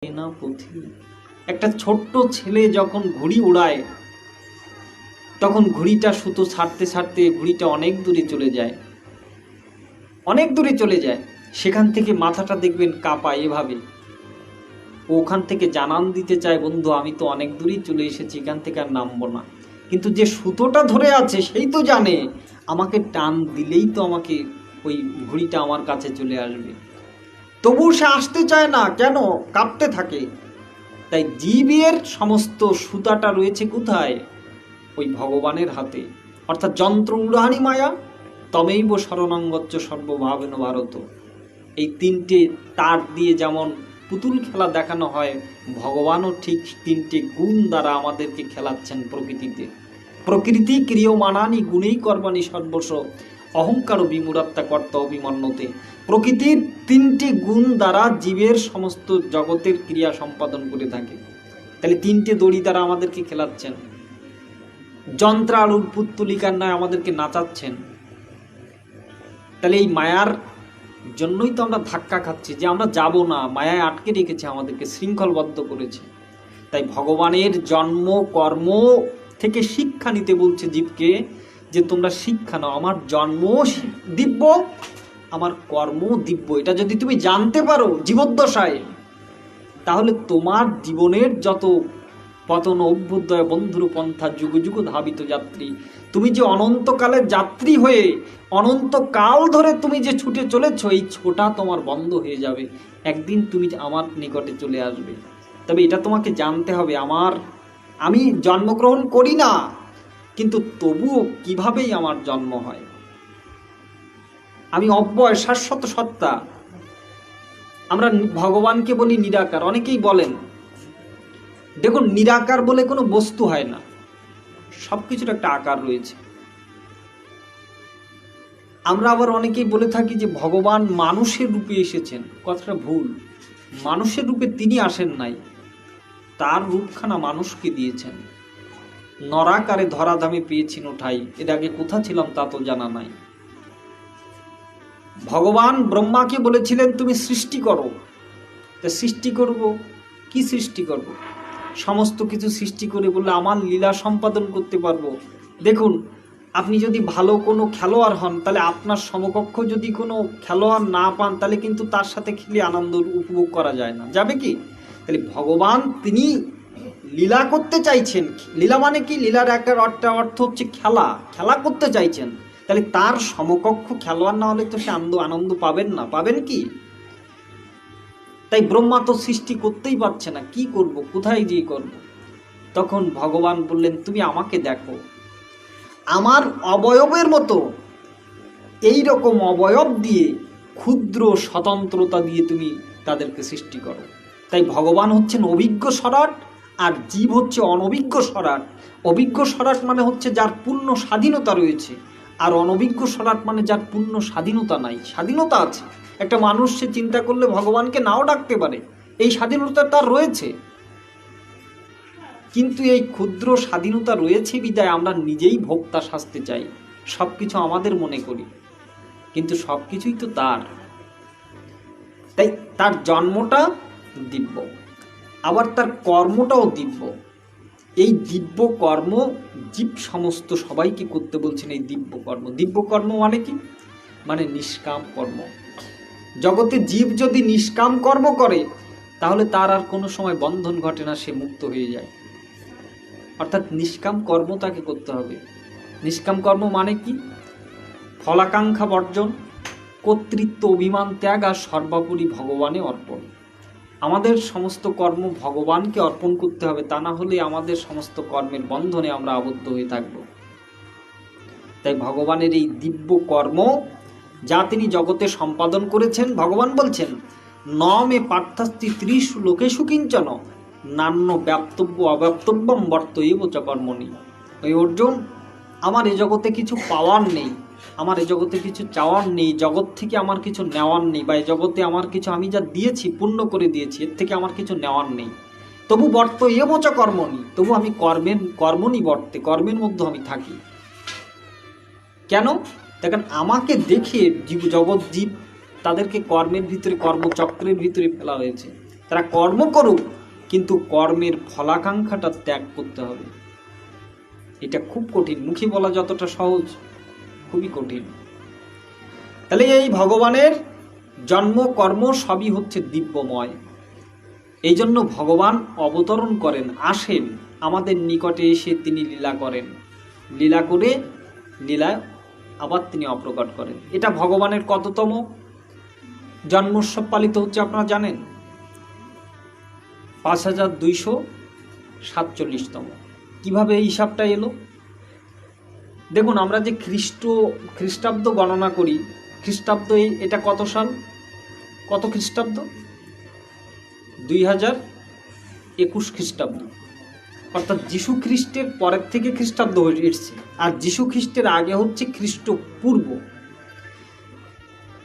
না পুঁথি। একটা ছোট্ট ছেলে যখন ঘুড়ি উড়ায় তখন ঘুড়িটা সুতো ছাড়তে ছাড়তে ঘুড়িটা অনেক দূরে চলে যায়, অনেক দূরে চলে যায়। সেখান থেকে মাথাটা দেখবেন কাঁপায় এভাবে। ওখান থেকে জানান দিতে চায়, বন্ধু আমি তো অনেক দূরেই চলে এসেছি, এখান থেকে আর নামবো না। কিন্তু যে সুতোটা ধরে আছে সেই তো জানে আমাকে টান দিলেই তো আমাকে ওই ঘুড়িটা আমার কাছে চলে আসবে। তবুও সে আসতে চায় না, কেন? কাঁপতে থাকে। তাই জীবের সমস্ত সুতাটা রয়েছে কোথায়? ওই ভগবানের হাতে। অর্থাৎ যন্ত্র উড়ানি মায়া তমেইব শরণাঙ্গচ্চ সর্বভাবেন ভারত। এই তিনটে তার দিয়ে যেমন পুতুল খেলা দেখানো হয়, ভগবানও ঠিক তিনটে গুণ দ্বারা আমাদেরকে খেলাচ্ছেন প্রকৃতিতে। প্রকৃতি ক্রিয়মাণানি গুণেই কর্মাণি সর্বস্ব অহংকার বিমূঢ়াত্মা কর্তা অভিমন্যতে। প্রকৃতির তিনটি গুণ দ্বারা জীবের সমস্ত জগতের ক্রিয়া সম্পাদন করে থাকে। তাহলে তিনটে দড়ি দ্বারা আমাদেরকে খেলাচ্ছেন, যন্ত্রালুর পুত্তলিকার নয় আমাদেরকে নাচাচ্ছেন। তাহলে এই মায়ার জন্যই তো আমরা ধাক্কা খাচ্ছি, যে আমরা যাব না, মায়ায় আটকে রেখেছে, আমাদেরকে শৃঙ্খলবদ্ধ করেছে। তাই ভগবানের জন্ম কর্ম থেকে শিক্ষা নিতে বলছে জীবকে, যে তোমরা শিক্ষা নাও। আমার জন্ম দিব্য, আমার কর্ম দিব্য। এটা যদি তুমি জানতে পারো জীবদ্দশায়, তাহলে তোমার জীবনের যত পতন অভ্যুদয় বন্ধুর পন্থা যুগ যুগ ধাবিত যাত্রী, তুমি যে অনন্তকালের যাত্রী হয়ে অনন্তকাল ধরে তুমি যে ছুটে চলেছ, এই ছোটা তোমার বন্ধ হয়ে যাবে। একদিন তুমি আমার নিকটে চলে আসবে। তবে এটা তোমাকে জানতে হবে, আমি জন্মগ্রহণ করি না, কিন্তু তবুও কিভাবেই আমার জন্ম হয়। আমি অব্যয় শাশ্বত সত্তা। আমরা ভগবানকে বলি নিরাকার। অনেকেই বলেন, দেখুন নিরাকার বলে কোনো বস্তু হয় না, সব কিছুর একটা আকার রয়েছে। আমরা আবার অনেকেই বলে থাকি যে ভগবান মানুষের রূপে এসেছেন। কথাটা ভুল। মানুষের রূপে তিনি আসেন নাই, তার রূপখানা মানুষকে দিয়েছেন। নরাকারে ধরাধামে পেয়েছেন ওঠাই, এর আগে কোথা ছিলাম তা তো জানা নাই। ভগবান ব্রহ্মাকে বলেছিলেন তুমি সৃষ্টি করো। তা সৃষ্টি করব, কি সৃষ্টি করব? সমস্ত কিছু সৃষ্টি করে বললে আমার লীলা সম্পাদন করতে পারবো। দেখুন, আপনি যদি ভালো কোনো খেলোয়াড় হন, তাহলে আপনার সমকক্ষ যদি কোনো খেলোয়াড় না পান, তাহলে কিন্তু তার সাথে খেলে আনন্দ উপভোগ করা যায় না, যাবে কি? তাহলে ভগবান তিনি লীলা করতে চাইছেন। লীলা মানে কি? লীলার একটা অর্থ হচ্ছে খেলা, খেলা করতে চাইছেন। তাহলে তার সমকক্ষ খেলোয়াড় না হলে তো সে আনন্দ পাবেন না, পাবেন কি? তাই ব্রহ্মা তো সৃষ্টি করতেই পারছে না, কি করব, কোথায় গিয়ে করব? তখন ভগবান বললেন তুমি আমাকে দেখো, আমার অবয়বের মতো এই রকম অবয়ব দিয়ে ক্ষুদ্র স্বতন্ত্রতা দিয়ে তুমি তাদেরকে সৃষ্টি করো। তাই ভগবান হচ্ছেন অভিজ্ঞ স্বরাট, আর জীব হচ্ছে অনভিজ্ঞ স্বরাট। অভিজ্ঞ স্বরাট মানে হচ্ছে যার পূর্ণ স্বাধীনতা রয়েছে, আর অনভিজ্ঞ স্বরাট মানে যার পূর্ণ স্বাধীনতা নাই। স্বাধীনতা আছে, একটা মানুষ সে চিন্তা করলে ভগবানকে নাও ডাকতে পারে, এই স্বাধীনতা তার রয়েছে। কিন্তু এই ক্ষুদ্র স্বাধীনতা রয়েছে বিদায় আমরা নিজেই ভোক্তা সাজতে চাই, সব কিছু আমাদের মনে করি, কিন্তু সব কিছুই তো তার। তাই তার জন্মটা দিব্য, আবার তার কর্মটাও দিব্য। এই দিব্য কর্ম জীব সমস্ত সবাইকে করতে বলছেন। এই দিব্য কর্ম, দিব্য কর্ম মানে কি? মানে নিষ্কাম কর্ম। জগতে জীব যদি নিষ্কাম কর্ম করে, তাহলে তার আর কোনো সময় বন্ধন ঘটে না, সে মুক্ত হয়ে যায়। অর্থাৎ নিষ্কাম কর্ম তাকে করতে হবে। নিষ্কাম কর্ম মানে কি? ফলাকাঙ্ক্ষা বর্জন, কর্তৃত্ব অভিমান ত্যাগ, আর সর্বোপরি ভগবানে অর্পণ। আমাদের সমস্ত কর্ম ভগবানকে অর্পণ করতে হবে, তা না হলে আমাদের সমস্ত কর্মের বন্ধনে আমরা আবদ্ধ হয়ে থাকব। তাই ভগবানের এই দিব্য কর্ম যা তিনি জগতে সম্পাদন করেছেন, ভগবান বলছেন ন মে পার্থাস্তি ত্রিষু লোকেষু কিঞ্চন নান্য ব্যাপ্তব্য অব্যাপ্তব্যম বর্তয়েব চ কর্মণি। ওই অর্জুন, আমার এ জগতে কিছু পাওয়ার নেই, আমার এ জগতে কিছু চাওয়ার নেই, জগৎ থেকে আমার কিছু নেওয়ার নেই, বা এ জগতে আমার কিছু আমি যা দিয়েছি পূর্ণ করে দিয়েছি, এর থেকে আমার কিছু নেওয়ার নেই। তবু বর্তয়েব চ কর্মণি, তবু আমি কর্মণি বর্তে, কর্মের মধ্যে আমি থাকি। কেন? দেখেন, আমাকে দেখে জগৎ জীব তাদেরকে কর্মের ভিতরে, কর্মচক্রের ভিতরে ফেলা হয়েছে। তারা কর্ম করুক, কিন্তু কর্মের ফলাকাঙ্ক্ষাটা ত্যাগ করতে হবে। এটা খুব কঠিন, মুখে বলা যতটা সহজ, খুবই কঠিন। তাহলে এই ভগবানের জন্ম কর্ম সবই হচ্ছে দিব্যময়। এই জন্য ভগবান অবতরণ করেন, আসেন আমাদের নিকটে এসে তিনি লীলা করেন, লীলা করে লীলায় আবার তিনি অপ্রকট করেন। এটা ভগবানের কততম জন্মোৎসব পালিত হচ্ছে আপনারা জানেন? 5247তম। কিভাবে এই হিসাবটা এলো দেখুন। আমরা যে খ্রিস্টাব্দ গণনা করি, খ্রিস্টাব্দ এটা কত সাল, কত খ্রিস্টাব্দ? 2021 খ্রিস্টাব্দ। অর্থাৎ যীশু খ্রিস্টের পরের থেকে খ্রিস্টাব্দ এসছে, আর যীশু খ্রিস্টের আগে হচ্ছে খ্রিস্টপূর্ব।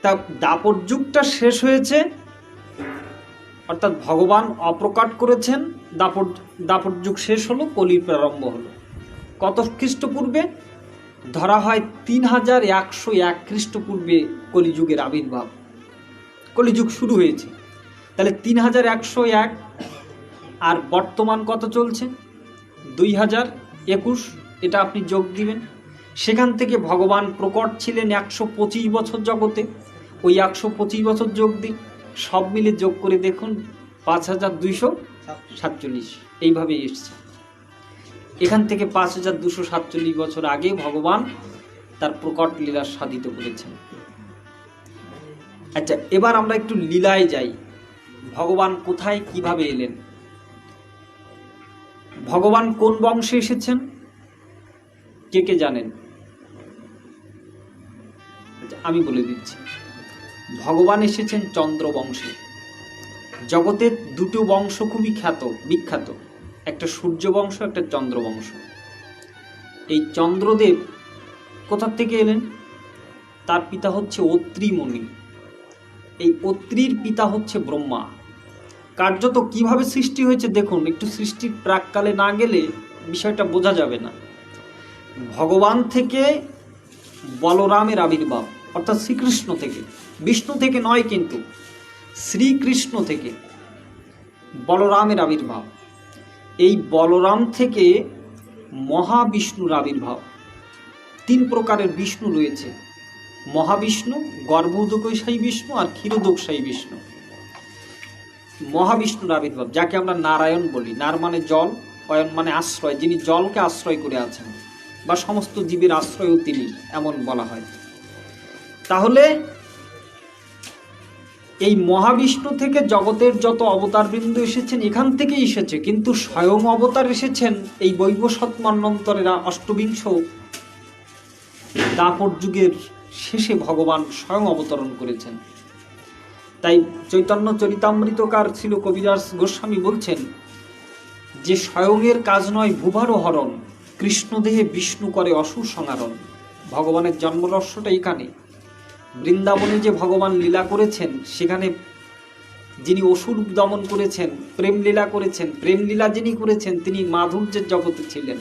তা দাপর যুগটা শেষ হয়েছে, অর্থাৎ ভগবান অপ্রকট করেছেন, দাপর যুগ শেষ হলো, কলির প্রারম্ভ হলো। কত খ্রিস্টপূর্বে? ধরা হয় 3101 খ্রিস্টপূর্বে কলিযুগের আবির্ভাব, কলিযুগ শুরু হয়েছে। তাহলে 3101 আর বর্তমান কত চলছে? 2021। এটা আপনি যোগ দিবেন। সেখান থেকে ভগবান প্রকট ছিলেন 125 বছর জগতে, ওই 125 বছর যোগ দিন, সব মিলে যোগ করে দেখুন 5247। এইভাবেই এসছে। এখান থেকে 5247 বছর আগে ভগবান তার প্রকট লীলা সাধিত করেছেন। আচ্ছা, এবার আমরা একটু লীলায় যাই। ভগবান কোথায় কিভাবে এলেন? ভগবান কোন বংশে এসেছেন কে কে জানেন? আচ্ছা, আমি বলে দিচ্ছি। ভগবান এসেছেন চন্দ্র বংশে। জগতের দুটো বংশ খুবই বিখ্যাত, একটা সূর্য বংশ, একটা চন্দ্র বংশ। এই চন্দ্রদেব কোথা থেকে এলেন? তার পিতা হচ্ছে অত্রি মুনি। এই অত্রির পিতা হচ্ছে ব্রহ্মা। কার্যত কিভাবে সৃষ্টি হয়েছে দেখুন, একটু সৃষ্টির প্রাককালে না গেলে বিষয়টা বোঝা যাবে না। ভগবান থেকে বলরামের আবির্ভাব, অর্থাৎ শ্রীকৃষ্ণ থেকে, বিষ্ণু থেকে নয়, কিন্তু শ্রীকৃষ্ণ থেকে বলরামের আবির্ভাব। এই বলরাম থেকে মহাবিষ্ণুর আবির্ভাব। 3 প্রকারের বিষ্ণু রয়েছে: মহাবিষ্ণু, গর্ভোদকশায়ী বিষ্ণু আর ক্ষীরোদকশায়ী বিষ্ণু। মহাবিষ্ণুর আবির্ভাব, যাকে আমরা নারায়ণ বলি। নার মানে জল, অয়ন মানে আশ্রয়, যিনি জলকে আশ্রয় করে আছেন, বা সমস্ত জীবের আশ্রয়ও তিনি, এমন বলা হয়। তাহলে এই মহাবিষ্ণু থেকে জগতের যত অবতারবৃন্দ এসেছেন এখান থেকেই এসেছে, কিন্তু স্বয়ং অবতার এসেছেন এই বৈবস্বত মন্বন্তরের অষ্টবিংশ দাপর যুগের শেষে ভগবান স্বয়ং অবতরণ করেছেন। তাই চৈতন্য চরিতামৃতকার ছিল কবিদাস গোস্বামী বলছেন যে স্বয়ংয়ের কাজ নয় ভূভারও হরণ, কৃষ্ণদেহে বিষ্ণু করে অসুর সংহারণ। ভগবানের জন্মরহস্যটা এখানে। বৃন্দাবনে যে ভগবান লীলা করেছেন, সেখানে যিনি অসুর দমন করেছেন, প্রেম লীলা করেছেন, প্রেম লীলা যিনি করেছেন তিনি মাধুর্যের জগতে ছিলেন।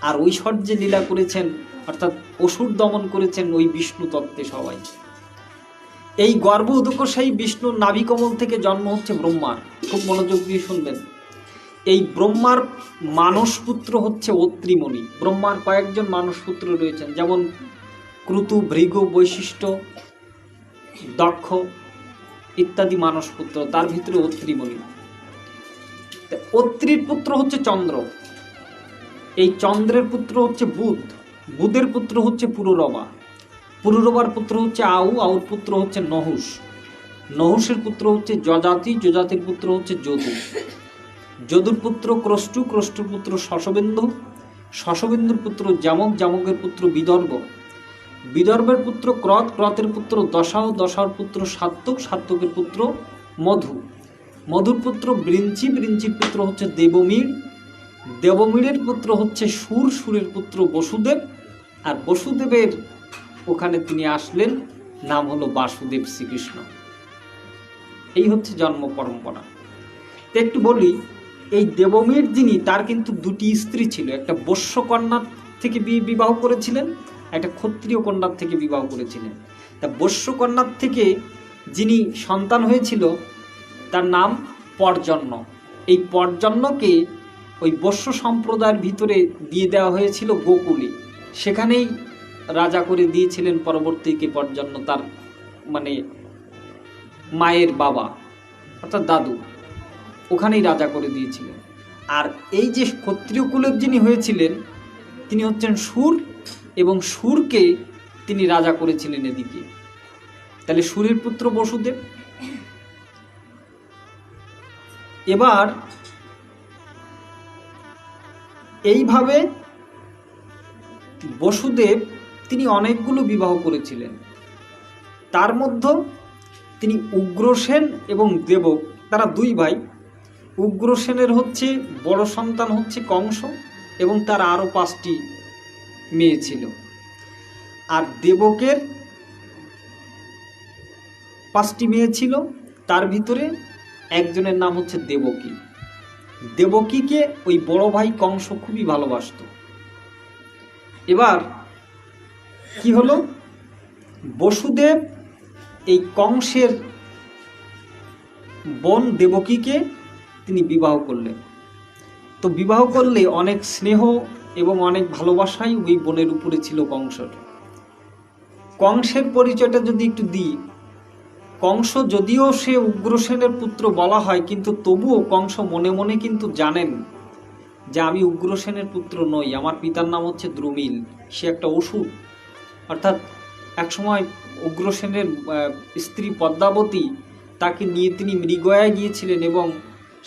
আর ঐশ্বর্যে লীলা করেছেন, অর্থাৎ অসুর দমন করেছেন ওই বিষ্ণু তত্ত্বে সবাই। এই গর্ভ উদকশায়ী বিষ্ণুর নাভিকমল থেকে জন্ম হচ্ছে ব্রহ্মার। খুব মনোযোগ দিয়ে শুনবেন। এই ব্রহ্মার মানসপুত্র হচ্ছে অত্রিমণি। ব্রহ্মার কয়েকজন মানসপুত্র রয়েছেন, যেমন ক্রতু, ভৃগু, বৈশিষ্ট্য, দক্ষ ইত্যাদি মানসপুত্র, তার ভিতরে অত্রিমণি। অত্রির পুত্র হচ্ছে চন্দ্র, এই চন্দ্রের পুত্র হচ্ছে বুধ, বুধের পুত্র হচ্ছে পুরুরবা, পুরুরবার পুত্র হচ্ছে আউ, আউর পুত্র হচ্ছে নহুষ, নহুষের পুত্র হচ্ছে যজাতি, যজাতির পুত্র হচ্ছে যদু, যদুর পুত্র ক্রষ্টু, ক্রষ্টুর পুত্র শশবিন্দু, শশবিন্দুর পুত্র জামক, জামকের পুত্র বিদর্ভ, বিদর্ভের পুত্র ক্রত, ক্রতের পুত্র দশাও, দশার পুত্র সাত্তক, সাত্তকের পুত্র মধু, মধুর পুত্র বৃঞ্চি, বৃঞ্চির পুত্র হচ্ছে দেবমীর, দেবমীরের পুত্র হচ্ছে সুর, সুরের পুত্র বসুদেব, আর বসুদেবের ওখানে তিনি আসলেন, নাম হলো বাসুদেব শ্রীকৃষ্ণ। এই হচ্ছে জন্ম পরম্পরা। তো একটু বলি, এই দেবমীর যিনি, তার কিন্তু 2টি স্ত্রী ছিল। একটা বৈশ্য কন্যার থেকে বিবাহ করেছিলেন, একটা ক্ষত্রিয় কন্যার থেকে বিবাহ করেছিলেন। তা বৈশ্য কন্যার থেকে যিনি সন্তান হয়েছিল তার নাম পর্জন্য। এই পর্জন্যকে ওই বৈশ্য সম্প্রদায়ের ভিতরে দিয়ে দেওয়া হয়েছিল গোকুলে, সেখানেই রাজা করে দিয়েছিলেন পরবর্তীকে পর্জন্য, তার মানে মায়ের বাবা অর্থাৎ দাদু, ওখানেই রাজা করে দিয়েছিলেন। আর এই যে ক্ষত্রিয় কুলের যিনি হয়েছিলেন তিনি হচ্ছেন সুর, এবং সুরকে তিনি রাজা করেছিলেন এদিকে। তাহলে সুরের পুত্র বসুদেব। এবার এইভাবে বসুদেব তিনি অনেকগুলো বিবাহ করেছিলেন। তার মধ্যে তিনি উগ্রসেন এবং দেবক, তারা দুই ভাই। উগ্রসেনের হচ্ছে বড় সন্তান হচ্ছে কংস, এবং তার আরও 5টি মেয়ে ছিল। আর দেবকের 5টি মেয়ে ছিল, তার ভিতরে একজনের নাম হচ্ছে দেবকী। দেবকীকে ওই বড় ভাই কংস খুবই ভালোবাসত। এবার কি হলো, বসুদেব এই কংসের বোন দেবকীকে তিনি বিবাহ করলেন। তো বিবাহ করলে অনেক স্নেহ এবং অনেক ভালোবাসাই ওই বোনের উপরে ছিল কংসের। কংসের পরিচয়টা যদি একটু দিই, কংস যদিও সে উগ্রসেনের পুত্র বলা হয়, কিন্তু তবুও কংস মনে মনে কিন্তু জানেন যে আমি উগ্রসেনের পুত্র নই, আমার পিতার নাম হচ্ছে দ্রুমিল, সে একটা অসুর। অর্থাৎ একসময় উগ্রসেনের স্ত্রী পদ্মাবতী, তাকে নিয়ে তিনি মৃগয়ায় গিয়েছিলেন, এবং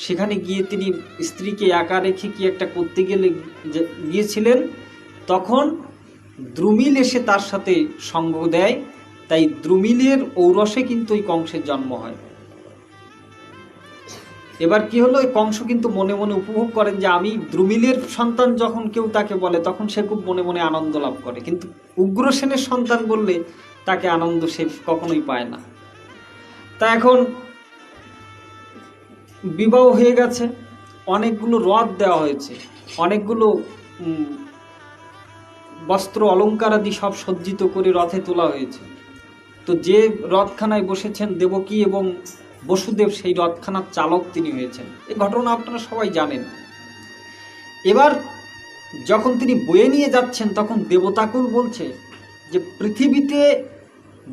সেখানে গিয়ে তিনি স্ত্রীকে একা রেখে কি একটা করতে গিয়েছিলেন। তখন দ্রুমিল এসে তার সাথে সঙ্গ দেয়, তাই দ্রুমিলের ঔরসে কিন্তু ওই কংসের জন্ম হয়। এবার কি হলো, ওই কংস কিন্তু মনে মনে উপভোগ করেন যে আমি দ্রুমিলের সন্তান, যখন কেউ তাকে বলে তখন সে খুব মনে মনে আনন্দ লাভ করে, কিন্তু উগ্রসেনের সন্তান বললে তাকে আনন্দ সে কখনোই পায় না। তা এখন বিবাহ হয়ে গেছে, অনেকগুলো রথ দেওয়া হয়েছে, অনেকগুলো বস্ত্র অলঙ্কার আদি সব সজ্জিত করে রথে তোলা হয়েছে। তো যে রথখানায় বসেছেন দেবকী এবং বসুদেব, সেই রথখানার চালক তিনি হয়েছেন। এই ঘটনা আপনারা সবাই জানেন। এবার যখন তিনি বয়ে নিয়ে যাচ্ছেন, তখন দেবতাকুল বলছে যে পৃথিবীতে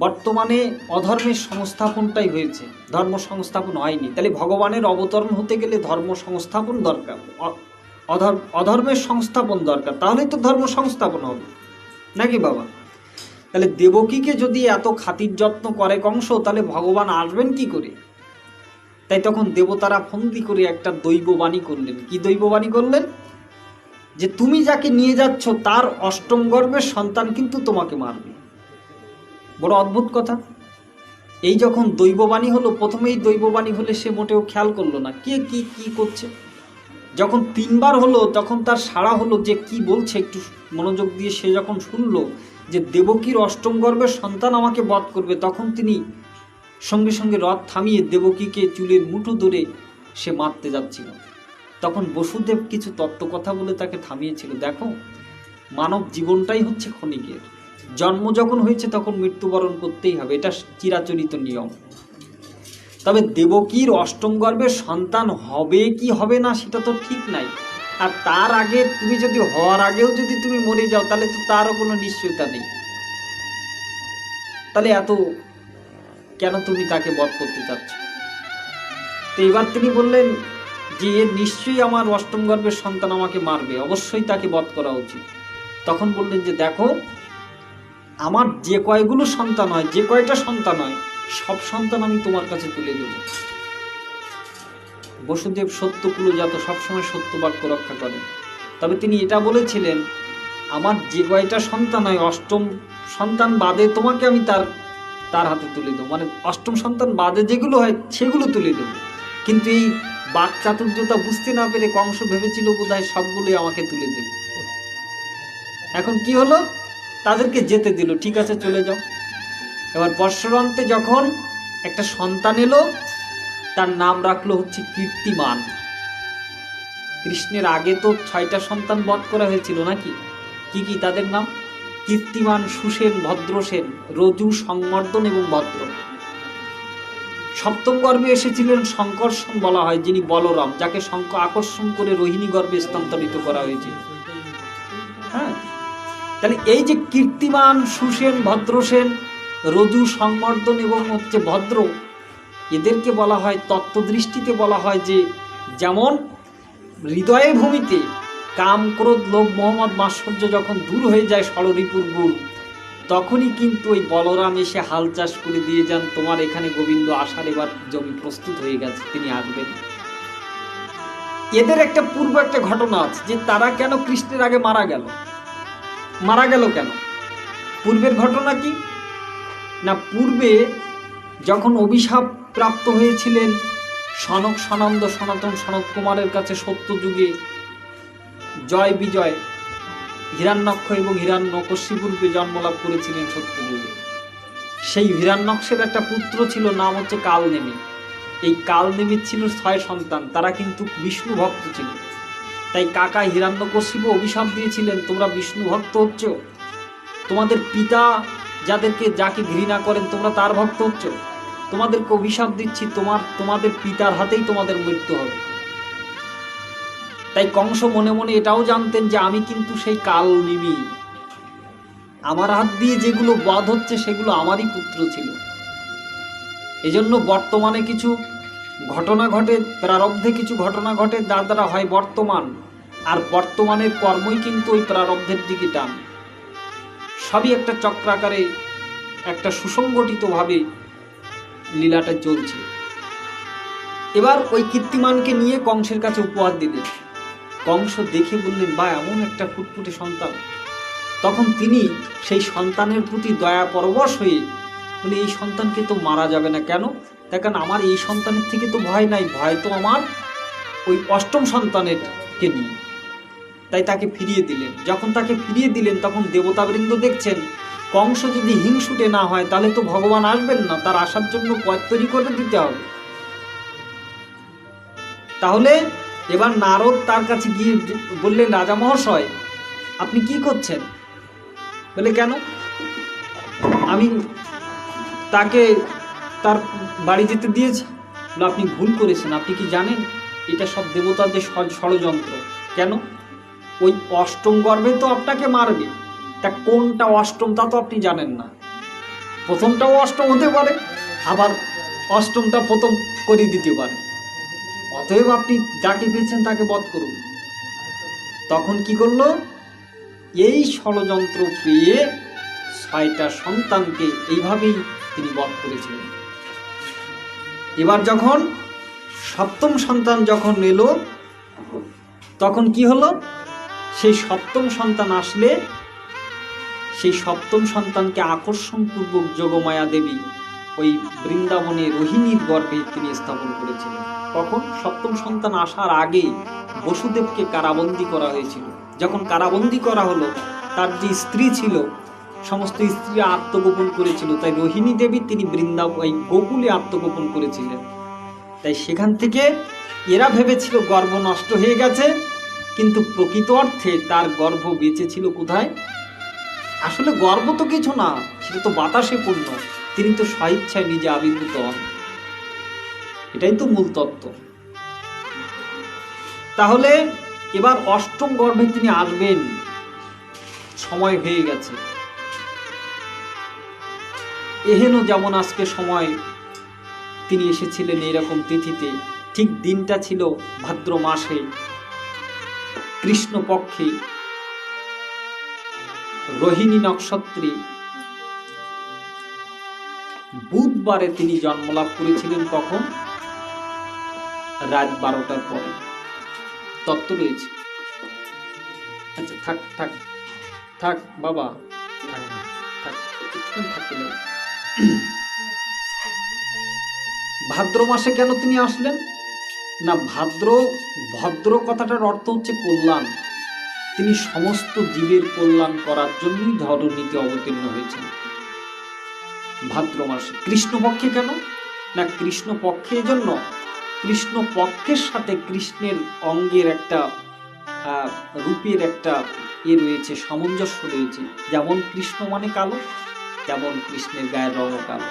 বর্তমানে অধর্মের সংস্থাপনটাই হয়েছে, ধর্ম সংস্থাপন হয়নি। তাহলে ভগবানের অবতরণ হতে গেলে ধর্ম সংস্থাপন দরকার, অধর্মের সংস্থাপন দরকার, তাহলে তো ধর্ম সংস্থাপন হবে নাকি বাবা? তাহলে দেবকীকে যদি এত খাতির যত্ন করে কংস, তাহলে ভগবান আসবেন কি করে? তাই তখন দেবতারা ফন্দি করে একটা দৈববাণী করলেন। কি দৈববাণী করলেন? যে তুমি যাকে নিয়ে যাচ্ছ তার অষ্টম গর্ভের সন্তান কিন্তু তোমাকে মারবে। বড় অদ্ভুত কথা। এই যখন দৈববাণী হলো, প্রথমেই দৈববাণী হলে সে মোটেও খেয়াল করলো না কে কি কি করছে। যখন 3বার হলো, তখন তার সাড়া হলো যে কি বলছে, একটু মনোযোগ দিয়ে সে যখন শুনলো যে দেবকীর অষ্টম গর্ভের সন্তান আমাকে বধ করবে, তখন তিনি সঙ্গে সঙ্গে রথ থামিয়ে দেবকীকে চুলের মুঠো ধরে সে মারতে যাচ্ছিল। তখন বসুদেব কিছু তত্ত্ব কথা বলে তাকে থামিয়েছিল। দেখো, মানব জীবনটাই হচ্ছে ক্ষণিকের, জন্ম যখন হয়েছে তখন মৃত্যুবরণ করতেই হবে, এটা চিরাচরিত নিয়ম। তবে দেবকীর অষ্টম গর্ভের সন্তান হবে কি হবে না সেটা তো ঠিক নাই। আর তার আগে তুমি যদি হওয়ার আগেও যদি তুমি মরে যাও, তাহলে তো তারও কোনো নিশ্চয়তা নেই। তাহলে এত কেন তুমি তাকে বধ করতে চাচ্ছ? তো এবার তিনি বললেন যে নিশ্চয়ই আমার অষ্টম গর্ভের সন্তান আমাকে মারবে, অবশ্যই তাকে বধ করা উচিত। তখন বললেন যে দেখো, আমার যে কয়গুলো সন্তান হয়, যে কয়টা সন্তান হয়, সব সন্তান আমি তোমার কাছে তুলে দেব। বসুদেব সত্যকুলজাত, সবসময় সত্য বাক্য রক্ষা করেন। তবে তিনি এটা বলেছিলেন, আমার যে কয়টা সন্তান হয়, অষ্টম সন্তান বাদে তোমাকে আমি তার হাতে তুলে দেবো, মানে অষ্টম সন্তান বাদে যেগুলো হয় সেগুলো তুলে দেবো। কিন্তু এই বাক চাতুর্যতা বুঝতে না পেরে কংস ভেবেছিল বোধহয় সবগুলোই আমাকে তুলে দেবে। এখন কি হলো, তাদেরকে যেতে দিল, ঠিক আছে চলে যাও। এবার বৎসরান্তে যখন একটা সন্তান এলো, তার নাম রাখলো হচ্ছে কীর্তিমান। কৃষ্ণের আগে তো 6টা সন্তান বধ করা হয়েছিল নাকি? কি কি তাদের নাম? কীর্তিমান, সুসেন, ভদ্রসেন, রজু, সংমর্দন এবং ভদ্র। সপ্তম গর্ভে এসেছিলেন শঙ্কর্ষণ বলা হয়, যিনি বলরাম, যাকে শঙ্খ আকর্ষণ করে রোহিণী গর্ভে স্থানান্তরিত করা হয়েছিল। হ্যাঁ, তাহলে এই যে কীর্তিমান, সুসেন, ভদ্রসেন, রজু, সংবর্ধন এবং হচ্ছে ভদ্র, এদেরকে বলা হয়, তত্ত্বদৃষ্টিতে বলা হয় যে যেমন হৃদয়ের ভূমিতে কাম, ক্রোধ, লোভ, মোহাম্মদ, মাৎসর্য যখন দূর হয়ে যায় ষড়রিপুর গুণ, তখনই কিন্তু ওই বলরাম এসে হাল চাষ করে দিয়ে যান, তোমার এখানে গোবিন্দ আসার এবার জমি প্রস্তুত হয়ে গেছে, তিনি আসবেন। এদের একটা পূর্ব একটা ঘটনা আছে যে তারা কেন কৃষ্ণের আগে মারা গেল কেন? পূর্বের ঘটনা কি না, পূর্বে যখন অভিশাপ প্রাপ্ত হয়েছিলেন সনক সনন্দ সনাতন সনত কুমারের কাছে সত্যযুগে জয় বিজয়, হিরণ্যক্ষ এবং হিরণ্যকশিপূর্বে জন্মলাভ করেছিলেন সত্যযুগে। সেই হিরণ্যক্ষের একটা পুত্র ছিল, নাম হচ্ছে কালনেমি। এই কালনেমির ছিল 6 সন্তান, তারা কিন্তু বিষ্ণু ভক্ত ছিল। তাই কাকা হিরণ্যকশিপু অভিশাপ দিয়েছিলেন, তোমরা বিষ্ণু ভক্ত হচ্ছ, তোমাদের পিতা যাকে ঘৃণা করেন তোমরা তার ভক্ত হচ্ছ, তোমাদেরকে অভিশাপ দিচ্ছি, তোমাদের পিতার হাতেই তোমাদের মৃত্যু হবে। তাই কংস মনে মনে এটাও জানতেন যে আমি কিন্তু সেই কালনেমি, আমার হাত দিয়ে যেগুলো বধ হচ্ছে সেগুলো আমারই পুত্র ছিল। এজন্য বর্তমানে কিছু ঘটনা ঘটে, প্রারব্ধে কিছু ঘটনা ঘটে, যার দ্বারা হয় বর্তমান, আর বর্তমানের কর্মই কিন্তু ওই প্রারব্ধের দিকে টান। সবই একটা চক্রাকারে, একটা সুসংগঠিতভাবে লীলাটা চলছে। এবার ওই কীর্তিমানকে নিয়ে কংসের কাছে উপহার দিলেন। কংস দেখে বললেন, বা এমন একটা ফুটফুটে সন্তান। তখন তিনি সেই সন্তানের প্রতি দয়া পরবশ হয়ে বলে, এই সন্তানকে তো মারা যাবে না। কেন? দেখেন, আমার এই সন্তানের থেকে তো ভয় নাই, ভয় তো আমার ওই 8ম সন্তানেরকে নিয়ে। তাই তাকে ফিরিয়ে দিলেন। যখন তাকে ফিরিয়ে দিলেন তখন দেবতাবৃন্দ দেখছেন কংস যদি হিংসুটে না হয় তাহলে তো ভগবান আসবেন না, তার আসার জন্য পথ তৈরি করে দিতে হবে। তাহলে এবার নারদ তার কাছে গিয়ে বললেন, রাজা মহাশয় আপনি কি করছেন? বলে, কেন? আমি তাকে তার বাড়ি যেতে দিয়েছি। বলে, আপনি ভুল করেছেন, আপনি কি জানেন এটা সব দেবতাদের ষড়যন্ত্র। কেন? ওই 8ম গর্ভে তো আপনাকে মারবে, তা কোনটা 8ম তা তো আপনি জানেন না। প্রথমটাও 8ম হতে পারে, আবার 8মটা প্রথম করে দিতে পারে। অতএব আপনি যাকে পেয়েছেন তাকে বধ করুন। তখন কি করলো? এই ষড়যন্ত্র পেয়ে 6টা সন্তানকে এইভাবেই তিনি বধ করেছিলেন। এবার যখন 7ম সন্তান যখন এলো, তখন কি হলো? সেই 7ম সন্তান আসলে সেই 7ম সন্তানকে আকর্ষণপূর্বক যোগমায়া দেবী ওই বৃন্দাবনে রোহিণীর গর্ভে তিনি স্থাপন করেছিলেন। তখন 7ম সন্তান আসার আগে বসুদেবকে কারাবন্দী করা হয়েছিল। যখন কারাবন্দী করা হলো, তার যে স্ত্রী ছিল সমস্ত স্ত্রী আত্মগোপন করেছিল, তাই রোহিণী দেবী তিনি ওই গোকুলে আত্মগোপন করেছিলেন। তাই সেখান থেকে এরা ভেবেছিল গর্ভ নষ্ট হয়ে গেছে, কিন্তু প্রকৃত অর্থে তার গর্ভ বেঁচে ছিল কোথায়? আসলে গর্ভ তো কিছু না, সেটা তো বাতাসে পূর্ণ, তিনি তো স্বেচ্ছায় নিজে আবির্ভূত হন। এটাই তো মূল তত্ত্ব। তাহলে এবার 8ম গর্ভে তিনি আসবেন, সময় হয়ে গেছে। এহেন যেমন আজকে সময় তিনি এসেছিলেন এইরকম তিথিতে, ঠিক দিনটা ছিল ভাদ্র মাসে কৃষ্ণপক্ষে রোহিণী নক্ষত্রে বুধবারে তিনি জন্মলাভ করেছিলেন। কখন? রাত 12টার পরে। তত্ত্ব রয়েছে। আচ্ছা, থাক থাক থাক বাবা, থাকতে দাও। ভাদ্র মাসে কেন তিনি আসলেন না? ভদ্র কথাটার অর্থ হচ্ছে কল্যাণ। তিনি সমস্ত জীবের কল্যাণ করার জন্যই ধরণীতে অবতীর্ণ হয়েছেন ভাদ্র মাসে। কৃষ্ণপক্ষে কেন না? কৃষ্ণপক্ষে জন্য কৃষ্ণপক্ষের সাথে কৃষ্ণের অঙ্গের একটা রূপের একটা রয়েছে, সামঞ্জস্য রয়েছে। যেমন কৃষ্ণ মানে কালো, তেমন কৃষ্ণের গায়ের রঙও কালো।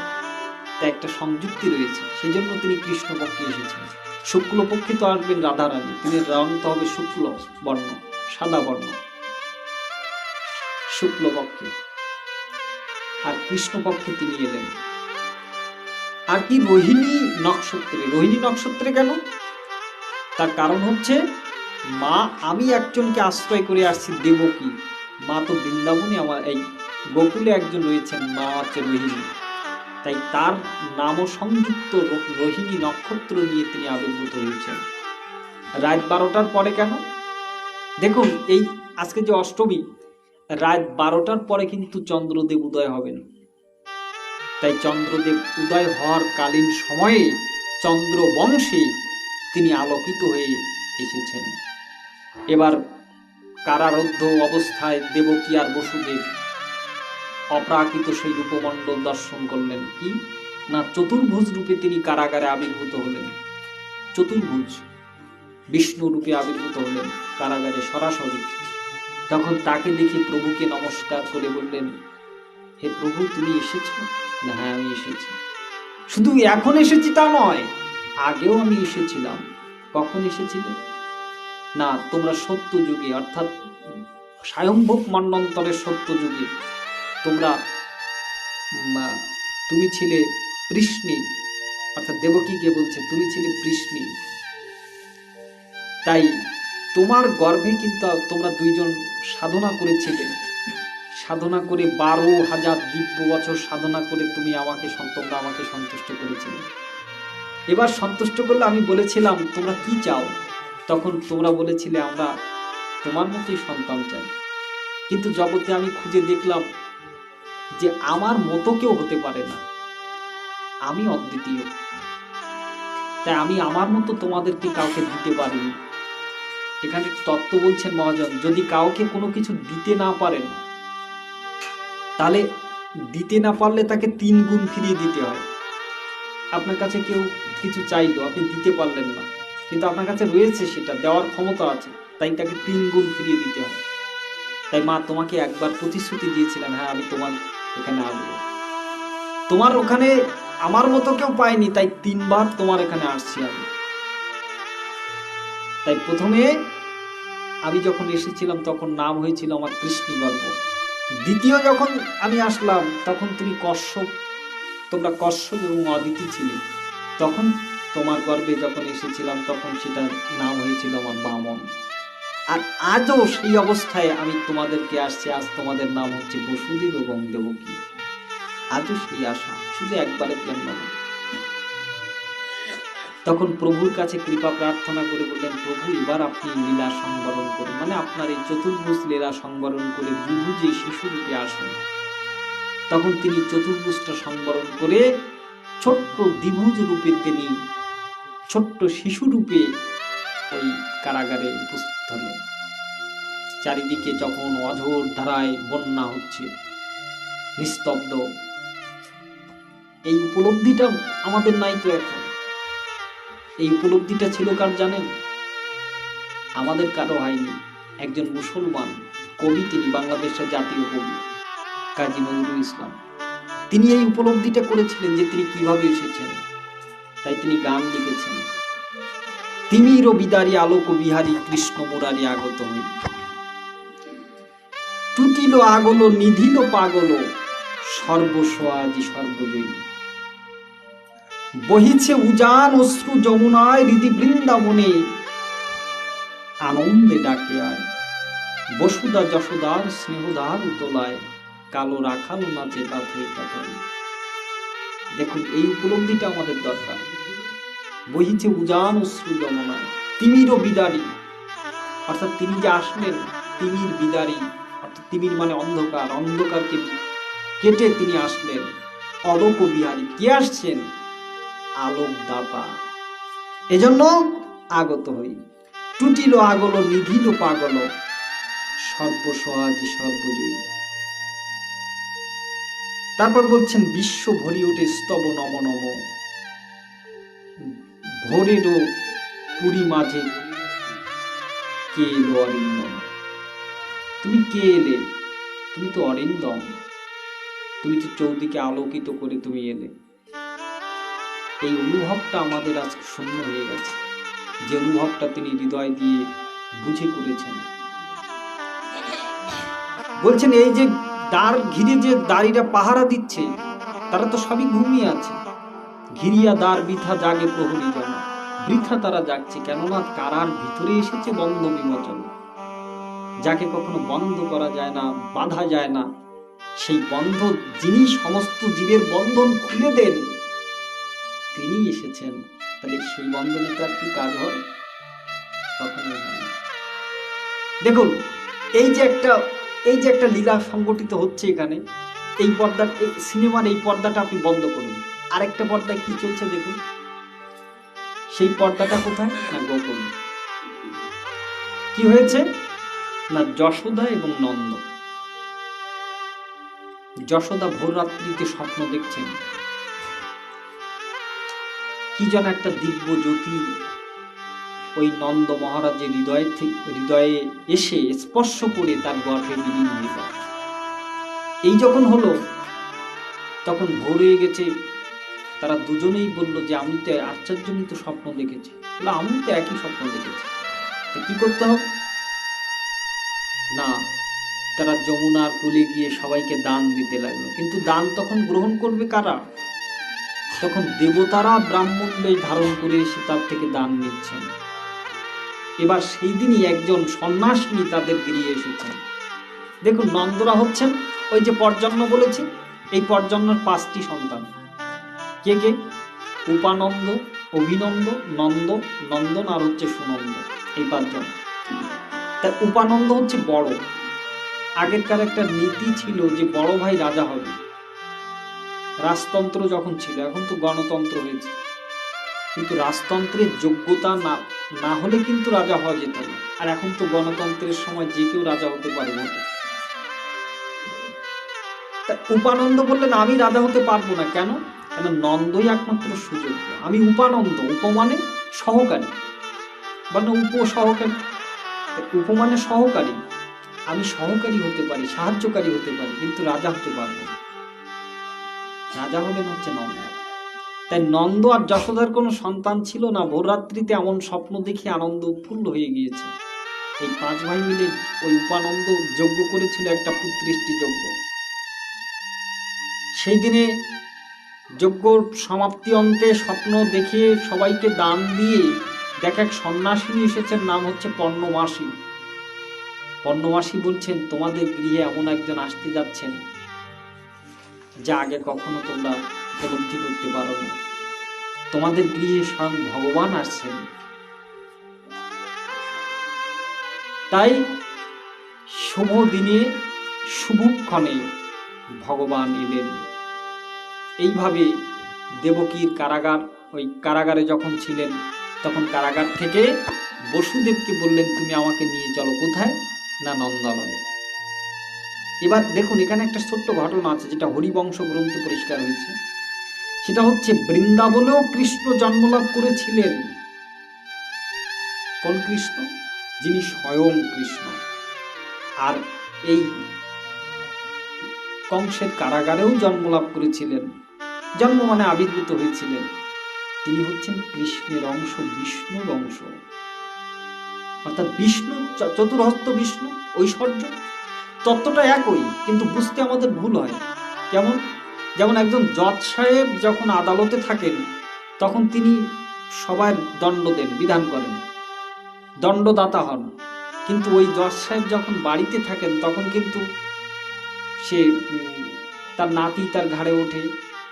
তা একটা সংযুক্তি রয়েছে, সেই জন্য তিনি কৃষ্ণপক্ষে এসেছেন। শুক্লপক্ষে তো আসবেন রাধারানী, তিনি রং তো হবে শুক্ল বর্ণ, সাদা বর্ণ শুক্লপক্ষে, আর কৃষ্ণপক্ষে তিনি এলেন। আর কি রোহিণী নক্ষত্রে। রোহিণী নক্ষত্রে কেন? তার কারণ হচ্ছে মা, আমি একজনকে আশ্রয় করে আসছি দেবকী মা, তো বৃন্দাবনে আমার এই গোকুলে একজন রয়েছেন, মা হচ্ছে রোহিণী, তাই তার নাম সংযুক্ত রোহিণী নক্ষত্র নিয়ে তিনি আবির্ভূত হয়েছেন। রাত 12টার পরে কেন? দেখুন এই আজকে যে অষ্টমী, রাত 12টার পরে কিন্তু চন্দ্রদেব উদয় হবেন। তাই চন্দ্রদেব উদয় হওয়ার কালীন সময়ে চন্দ্রবংশে তিনি আলোকিত হয়ে এসেছেন। এবার কারারুদ্ধ অবস্থায় দেবকী আর বসুদেব অপ্রাকৃত সেই রূপমণ্ডল দর্শন করলেন। কি না, চতুর্ভুজ রূপে তিনি কারাগারে আবির্ভূত হলেন। চতুর্ভুজ বিষ্ণু রূপে আবির্ভূত হলেন কারাগারে সরাসরি। তখন তাকে দেখে প্রভুকে নমস্কার করে বললেন, হে প্রভু, তুমি এসেছো? না, হ্যাঁ আমি এসেছি। শুধু এখন এসেছি তা নয়, আগেও আমি এসেছিলাম। কখন এসেছিলে? না, তোমরা সত্য যুগে, অর্থাৎ স্বয়ম্ভব মন্বন্তরের সত্য যুগে তুমি ছিলে কৃষ্ণী, অর্থাৎ দেবকীকে বলছে তুমি ছিলে কৃষ্ণী। তাই তোমার গর্ভে কিন্তু তোমরা দুইজন সাধনা করেছিলে, সাধনা করে 12,000 দিব্য বছর সাধনা করে তোমরা আমাকে সন্তুষ্ট করেছিলে। এবার সন্তুষ্ট করলে আমি বলেছিলাম তোমরা কি চাও, তখন তোমরা বলেছিলে আমরা তোমার মতোই সন্তান চাই। কিন্তু জগতে আমি খুঁজে দেখলাম যে আমার মতো কেউ হতে পারে না, আমি অদ্বিতীয়, তাই আমি আমার মতো তোমাদেরকে কাউকে দিতে পারিনি। এখানে তত্ত্ব বলছেন মহাজন, যদি কাউকে কোনো কিছু দিতে না পারেন, তাহলে দিতে না পারলে তাকে 3 গুণ ফিরিয়ে দিতে হয়। আপনার কাছে কেউ কিছু চাইলো, আপনি দিতে পারলেন না, কিন্তু আপনার কাছে রয়েছে, সেটা দেওয়ার ক্ষমতা আছে, তাই তাকে 3 গুণ ফিরিয়ে দিতে হয়। তাই মা, তোমাকে একবার প্রতিশ্রুতি দিয়েছিলাম, হ্যাঁ আমি তোমার এখানে আসবো, তোমার ওখানে আমার মতো কেউ পায়নি, তাই 3 বার তোমার এখানে আসছি আমি। তাই প্রথমে আমি যখন এসেছিলাম তখন নাম হয়েছিল আমার কৃষ্ণী গর্ভ। দ্বিতীয় যখন আমি আসলাম তখন তুমি কশ্যপ, তোমরা কশ্যপ এবং অদিতি ছিলে। তখন তোমার গর্ভে যখন এসেছিলাম তখন সেটার নাম হয়েছিল আমার বামন। আর আজও সেই অবস্থায় আমি তোমাদেরকে আসছি, আজ তোমাদের নাম হচ্ছে বসুদেব এবং দেবকী। আজও সেই আশা, শুধু একবারের জন্য না। তখন প্রভুর কাছে কৃপা প্রার্থনা করে বললেন, প্রভু এবার আপনি লীলা সংবরণ করুন, মানে আপনার এই চতুর্ভুজ লীলা সংবরণ করে দ্বিভুজে শিশু রূপে আসুন। তখন তিনি চতুর্ভুজটা সংবরণ করে ছোট্ট দ্বিভুজ রূপে তিনি ছোট্ট শিশু রূপে ওই কারাগারে উপস্থিত হলেন। চারিদিকে যখন অঝোর ধারায় বন্যা হচ্ছে, নিস্তব্ধ, এই উপলব্ধিটা আমাদের নাই তো এখন। এই উপলব্ধিটা ছিল কার জানেন? আমাদের কারো হয়নি। একজন মুসলমান কবি, তিনি বাংলাদেশের জাতীয় কবি কাজী নজরুল ইসলাম, তিনি এই উপলব্ধিটা করেছিলেন যে তিনি কিভাবে এসেছেন। তাই তিনি গান লিখেছেন, তিমির বিদারী আলোক বিহারী কৃষ্ণ মুরারি আগত হই, টুটিল আগল নিধিল পাগল সর্বস্বাজি সর্বজয়ী, বহিছে উজান অশ্রু যমুনায় হৃদি বৃন্দাবনে, আনন্দে ডাকে আয় বসুদা যশোদার স্নেহদার উতলায়, কালো রাখাল নাচে তাথই তাথই। দেখুন এই উপলব্ধিটা আমাদের দরকার। বহিছে উজান অশ্রু যমুনায়, তিমির বিদারী, অর্থাৎ তিনি যে আসলেন তিমির বিদারী, অর্থাৎ তিমির মানে অন্ধকার, অন্ধকারকে কেটে তিনি আসলেন। অলোক বিহারী, কে আসছেন? আলোক দাতা, এজন্য আগত হই। টুটিল আগল নিধিল পাগল সর্বসহাজি সর্বজয়ী। তারপর বলছেন, বিশ্ব ভরি ওঠে স্তব নম নম, ভোরেরও পুরী মাঝে কে এলো অরিন্দম। তুমি কে এলে? তুমি তো অরিন্দম, তুমি তো চৌদিকে আলোকিত করে তুমি এলে। এই অনুভবটা আমাদের আজ শূন্য হয়ে গেছে, যে অনুভবটা তিনি হৃদয় দিয়ে বুঝে করেছেন। বলছেন এই যে দ্বার ঘিরে যে দাঁড়িরা পাহারা দিচ্ছে, তারা তো সবই ঘুমিয়ে আছে। ঘিরিয়া দ্বার বৃথা জাগে প্রহরী জন, বৃথা তারা জাগছে, কেননা কারার ভিতরে এসেছে বন্ধ বিমোচন। যাকে কখনো বন্ধ করা যায় না, বাঁধা যায় না, সেই বন্ধ যিনি সমস্ত জীবের বন্ধন খুলে দেন, তিনি এসেছেন। তাহলে সেই বন্ধনে তার কি কাজ হয়? কখনোই হয় না। দেখুন এই যে একটা লীলা সংগঠিত হচ্ছে এখানে, এই পর্দা, সিনেমার এই পর্দাটা আপনি বন্ধ করুন, আরেকটা পর্দায় কি চলছে দেখুন। সেই পর্দাটা কোথায়? না গোকুল। কি হয়েছে? না যশোদা এবং নন্দ। যশোদা ভোর রাত্রিতে স্বপ্ন দেখছেন, কি যেন একটা দিব্য জ্যোতি ওই নন্দ মহারাজের হৃদয়ে এসে স্পর্শ করে তার গর্ভে বিলীন হয়ে যায়। এই যখন হলো, তখন ভোর হয়ে গেছে। তারা দুজনেই বলল যে আমি তো আশ্চর্যজনিত স্বপ্ন দেখেছি। আমি তো একই স্বপ্ন দেখেছি, তো কি করতে হবে? না, তারা যমুনার কূলে গিয়ে সবাইকে দান দিতে লাগলো। কিন্তু দান তখন গ্রহণ করবে কারা? তখন দেবতারা ব্রাহ্মণ বেশ ধারণ করে এসে তার থেকে দান নিচ্ছেন। এবার সেই দিনই একজন সন্ন্যাসিনী তাদের গৃহে এসেছেন। দেখুন নন্দরা হচ্ছেন ওই যে পর্জন্য বলেছি, এই পর্জন্যর 5টি সন্তান। কে কে? উপানন্দ, অভিনন্দ, নন্দ, নন্দন আর হচ্ছে সুনন্দ, এই 5 জন। তা উপানন্দ হচ্ছে বড়। আগেরকার একটা নীতি ছিল যে বড় ভাই রাজা হবে। রাজতন্ত্র যখন ছিল, এখন তো গণতন্ত্র হয়েছে, কিন্তু রাজতন্ত্রের যোগ্যতা না হলে কিন্তু রাজা হওয়া যেত না। আর এখন তো গণতন্ত্রের সময় যে কেউ রাজা হতে পারে ভোটে। তা উপানন্দ বললেন আমি রাজা হতে পারবো না। কেন? কেন নন্দই একমাত্র সুযোগ্য। আমি উপানন্দ, উপমানে সহকারী, মানে উপসহকারী, উপমানে সহকারী, আমি সহকারী হতে পারি, সাহায্যকারী হতে পারি, কিন্তু রাজা হতে পারবো না। রাজা হবেন হচ্ছে নন্দ। তাই নন্দ আর যশোদার কোনো সন্তান ছিল না। ভোররাত্রিতে এমন স্বপ্ন দেখে আনন্দ উৎফুল্ল হয়ে গিয়েছে। এই 5 ভাই মিলে ওই উপানন্দ যজ্ঞ করেছিল, একটা পুত্রেষ্টি যজ্ঞ। সেই দিনে যজ্ঞ সমাপ্তি অন্তে স্বপ্ন দেখে সবাইকে দান দিয়ে দেখ এক সন্ন্যাসিনী এসেছেন, নাম হচ্ছে পর্ণমাসী। পর্ণমাসী বলছেন তোমাদের গৃহে এমন একজন আসতে যাচ্ছেন যা আগে কখনো তোমরা উপলব্ধি করতে পারো না। তোমাদের গৃহে স্বয়ং ভগবান আসছেন। তাই শুভ দিনে শুভক্ষণে ভগবান এলেন। এইভাবে দেবকীর কারাগার, ওই কারাগারে যখন ছিলেন তখন কারাগার থেকে বসুদেবকে বললেন তুমি আমাকে নিয়ে চলো। কোথায়? না নন্দালয়ে। এবার দেখুন এখানে একটা ছোট্ট ঘটনা আছে যেটা হরিবংশ গ্রন্থে পরিষ্কার হয়েছে। সেটা হচ্ছে বৃন্দাবনেও কৃষ্ণ জন্মলাভ করেছিলেন। কোন কৃষ্ণ? যিনি স্বয়ং কৃষ্ণ। আর এই কংসের কারাগারেও জন্মলাভ করেছিলেন। জন্ম মানে আবির্ভূত হয়েছিলেন। তিনি হচ্ছেন কৃষ্ণের অংশ, বিষ্ণুর অংশ, অর্থাৎ বিষ্ণু, চতুর্হস্ত বিষ্ণু, ঐশ্বর্য তত্ত্বটা একই, কিন্তু বুঝতে আমাদের ভুল হয়। কেমন? যেমন একজন জজ সাহেব যখন আদালতে থাকেন তখন তিনি সবার দণ্ড দেন, বিধান করেন, দণ্ডদাতা হন। কিন্তু ওই জজ সাহেব যখন বাড়িতে থাকেন তখন কিন্তু সে তার নাতি তার ঘাড়ে ওঠে,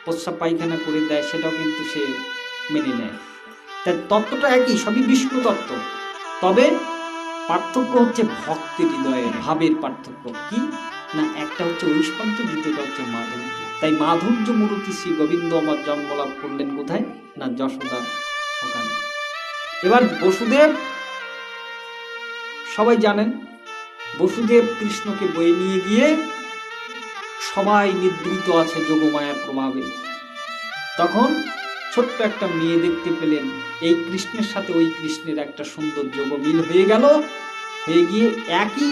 প্রস্রাব পায়খানা করে দেয়, সেটাও কিন্তু সে মেনে নেয়। তাই তত্ত্বটা একই, সবই বিষ্ণু তত্ত্ব। তবে পার্থক্য হচ্ছে ভক্তের হৃদয়ে ভাবের পার্থক্য। কি না, একটা হচ্ছে ঐশ্বর্য, দ্বিতীয়টা হচ্ছে মাধুর্য। তাই মাধুর্য মূর্তি শ্রী গোবিন্দ আমার জন্মলাভ করলেন কোথায়? না যশোদার ওখানে। এবার বসুদেব, সবাই জানেন বসুদেব কৃষ্ণকে বয়ে নিয়ে গিয়ে, সবাই নিদ্রিত আছে যোগমায়ার প্রভাবে। তখন ছোট্ট একটা মেয়ে দেখতে পেলেন, এই কৃষ্ণের সাথে ওই কৃষ্ণের একটা সুন্দর যোগ মিল হয়ে গেল, হয়ে গিয়ে একই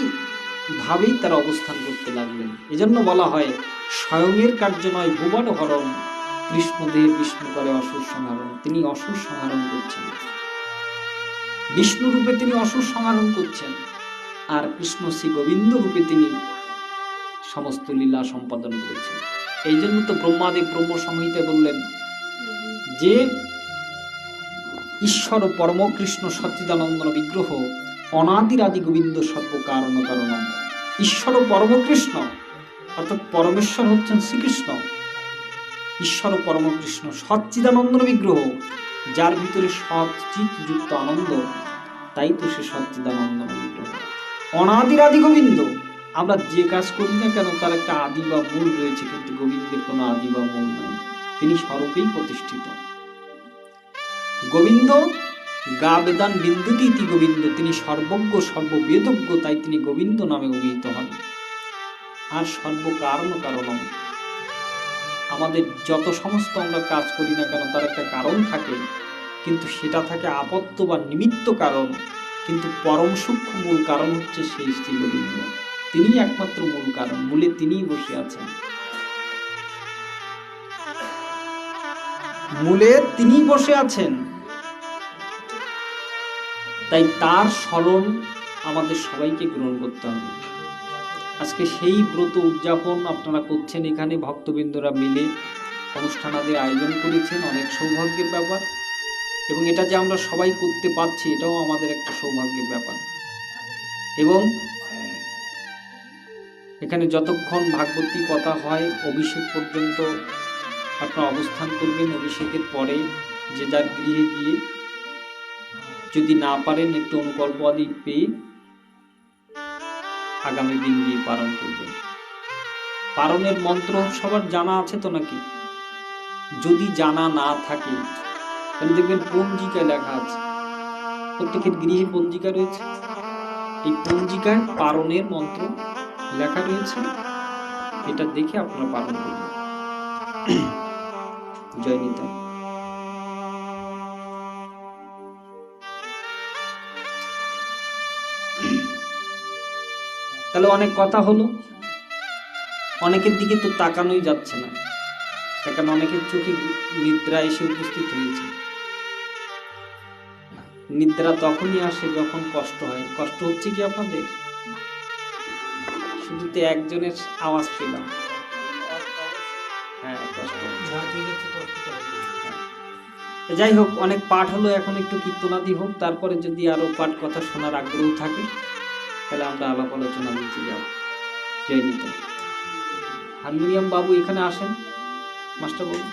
ভাবেই তারা অবস্থান করতে লাগলেন। এজন্য বলা হয় স্বয়ংয়ের কার্য নয় ভুবন হরণ, কৃষ্ণ দেহে বিষ্ণু করে অসুর সংহারণ, তিনি অসুর সংহারণ করছেন, বিষ্ণু রূপে তিনি অসুর সংহারণ করছেন, আর কৃষ্ণ শ্রী গোবিন্দ রূপে তিনি সমস্ত লীলা সম্পাদন করেছেন। এই জন্য তো ব্রহ্মাদেব ব্রহ্ম সংহিতায় বললেন যে ঈশ্বর পরম কৃষ্ণ সচ্চিদানন্দ বিগ্রহ অনাদির আদি গোবিন্দ সর্ব কারণ কারণম। ঈশ্বর পরম কৃষ্ণ অর্থাৎ পরমেশ্বর হচ্ছেন শ্রীকৃষ্ণ, ঈশ্বর পরম কৃষ্ণ সচ্চিদানন্দ বিগ্রহ, যার ভিতরে সচ্চিত যুক্ত আনন্দ, তাই তো সে সচ্চিদানন্দ বিগ্রহ। অনাদির আদি গোবিন্দ, আমরা যে কাজ করি না কেন তার একটা আদি বা মূল রয়েছে, কিন্তু গোবিন্দের কোনো আদি বা মূল নাই, তিনি স্বরূপেই প্রতিষ্ঠিত। গোবিন্দ গা বেদান বিন্দুটি ইতি গোবিন্দ, তিনি সর্বজ্ঞ সর্ববেদজ্ঞ, তাই তিনি গোবিন্দ নামে অভিহিত হন। আর সর্বকারণ কারণম, আমাদের যত সমস্ত আমরা কাজ করি না কেন তার একটা কারণ থাকে, কিন্তু সেটা থাকে আপত্ত বা নিমিত্ত কারণ, কিন্তু পরম সূক্ষ্ম মূল কারণ হচ্ছে সেই শ্রী গোবিন্দ, তিনি একমাত্র মূল কারণ, মূলে তিনিই বসে আছেন, মূলে তিনিই বসে আছেন। তাই তার স্মরণ আমাদের সবাইকে গ্রহণ করতে হবে। আজকে সেই ব্রত উদযাপন আপনারা করছেন, এখানে ভক্তবৃন্দরা মিলে অনুষ্ঠানাদের আয়োজন করেছেন, অনেক সৌভাগ্যের ব্যাপার, এবং এটা যে আমরা সবাই করতে পারছি এটাও আমাদের একটা সৌভাগ্যের ব্যাপার। এবং এখানে যতক্ষণ ভাগবতী কথা হয় অভিষেক পর্যন্ত আপনারা অবস্থান করবেন। অভিষেকের পরে যে যার গৃহে গিয়ে যদি না পারেন একটু অনুকল্প আদি পেয়ে আগামী দিন দিয়ে পালন করবেন। পালনের মন্ত্র সবার জানা আছে তো নাকি? যদি জানা না থাকে তাহলে দেখবেন পঞ্জিকায় লেখা আছে, প্রত্যেকের গৃহে পঞ্জিকা রয়েছে, এই পঞ্জিকায় পালনের মন্ত্র লেখা রয়েছে, এটা দেখে আপনারা পালন করবেন। জয় নিতাই। তাহলে অনেক কথা হলো, অনেকের দিকে তো তাকানোই যাচ্ছে না, কারণ অনেকের চোখে নিদ্রা এসে উপস্থিত হয়েছে। নিদ্রা তখনই আসে যখন কষ্ট হয়। কষ্ট হচ্ছে কি আপনাদের? শুধু তো একজনের আওয়াজ পেলাম। হ্যাঁ, কষ্ট। যাই হোক, অনেক পাঠ হলো, এখন একটু কীর্তনাদি হোক, তারপরে যদি আরো পাঠ কথা শোনার আগ্রহ থাকে তাহলে আমরা আলাপ আলোচনা নিতে যাব। জয় নিতাই। হারমোনিয়াম বাবু এখানে আসেন, মাস্টার বাবু।